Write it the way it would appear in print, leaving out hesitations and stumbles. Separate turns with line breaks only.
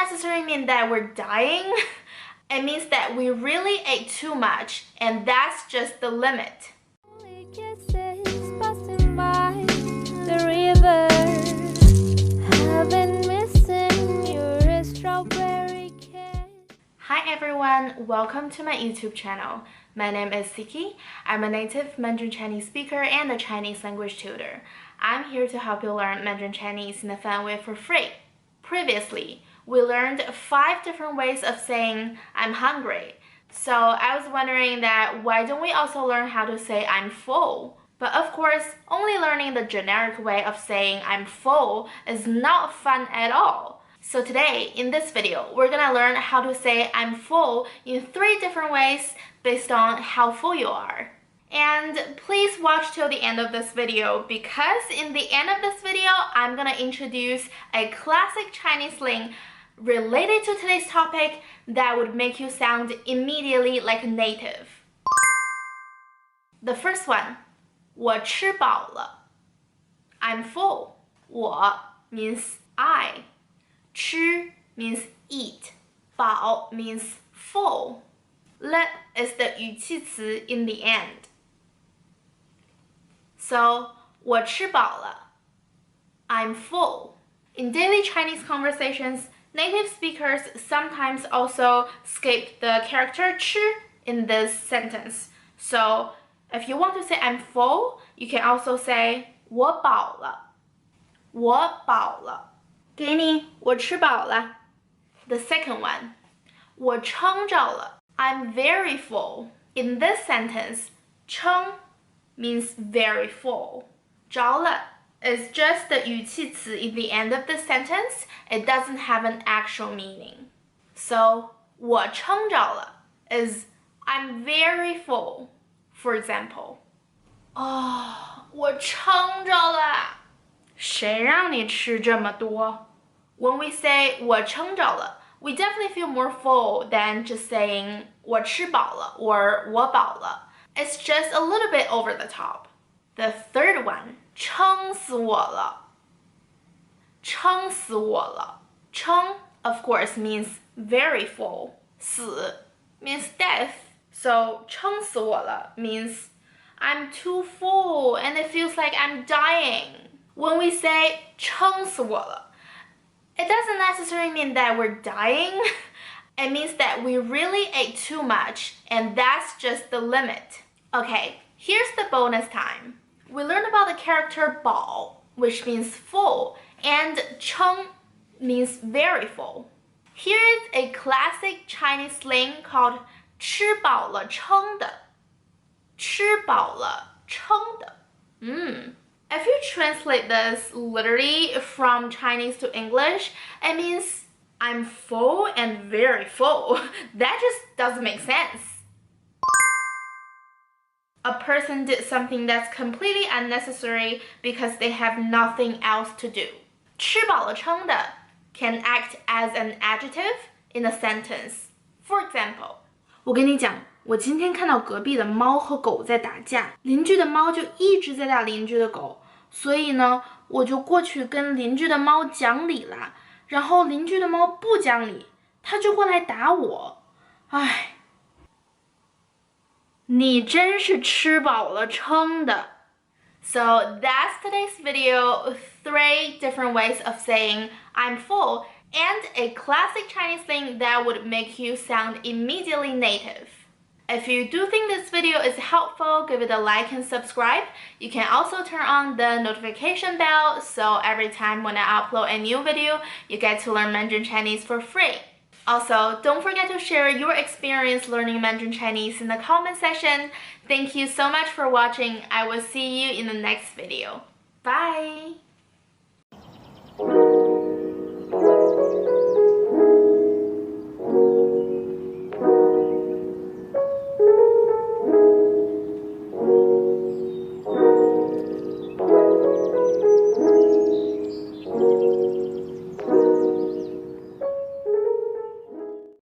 necessarily mean that we're dying. It means that we really ate too much, and that's just the limit. Hi everyone, welcome to my YouTube channel. My name is Siki. I'm a native Mandarin Chinese speaker and a Chinese language tutor. I'm here to help you learn Mandarin Chinese in a fun way for free. Previously, we learned 5 different ways of saying I'm hungry. So I was wondering that why don't we also learn how to say I'm full? But of course, only learning the generic way of saying I'm full is not fun at all. So today, in this video, we're gonna learn how to say I'm full in 3 different ways based on how full you are. And please watch till the end of this video because in the end of this video, I'm gonna introduce a classic Chinese slang related to today's topic that would make you sound immediately like a native. The first one, 我吃饱了. I'm full. 我 means I. 吃 means eat. 饱 means full. 了 is the 语气词 in the end. So, 我吃饱了. I'm full. In daily Chinese conversations, native speakers sometimes also skip the character 吃 in this sentence. So, if you want to say I'm full, you can also say 我饱了. 我饱了. 给你，我吃饱了. The second one, 我撑着了. I'm very full. In this sentence, 撑 means very full. 着了 is just the 语气词 in the end of the sentence. It doesn't have an actual meaning. So, 我撑着了 is I'm very full. For example, 我撑着了. 谁让你吃这么多? When we say 我撑着了, we definitely feel more full than just saying 我吃饱了 or 我饱了. It's just a little bit over the top. The third one, 撑死我了. 撑死我了. 撑, of course, means very full. 死 means death. So 撑死我了 means I'm too full and it feels like I'm dying. When we say 撑死我了, it doesn't necessarily mean that we're dying. It means that we really ate too much and that's just the limit. Okay, here's the bonus time. We learned about the character 饱, which means full, and 撑 means very full. Here's a classic Chinese slang called 吃饱了撑的. 吃饱了撑的. If you translate this literally from Chinese to English, it means I'm full and very full. That just doesn't make sense. A person did something that's completely unnecessary because they have nothing else to do. 吃饱了撑的 can act as an adjective in a sentence. For example, 我跟你讲，我今天看到隔壁的猫和狗在打架，邻居的猫就一直在打邻居的狗，所以呢，我就过去跟邻居的猫讲理了，然后邻居的猫不讲理，它就会来打我。唉，你真是吃饱了撑的。So that's today's video, 3 different ways of saying I'm full and a classic Chinese thing that would make you sound immediately native. If you do think this video is helpful, give it a like and subscribe. You can also turn on the notification bell so every time when I upload a new video, you get to learn Mandarin Chinese for free. Also, don't forget to share your experience learning Mandarin Chinese in the comment section. Thank you so much for watching. I will see you in the next video. Bye!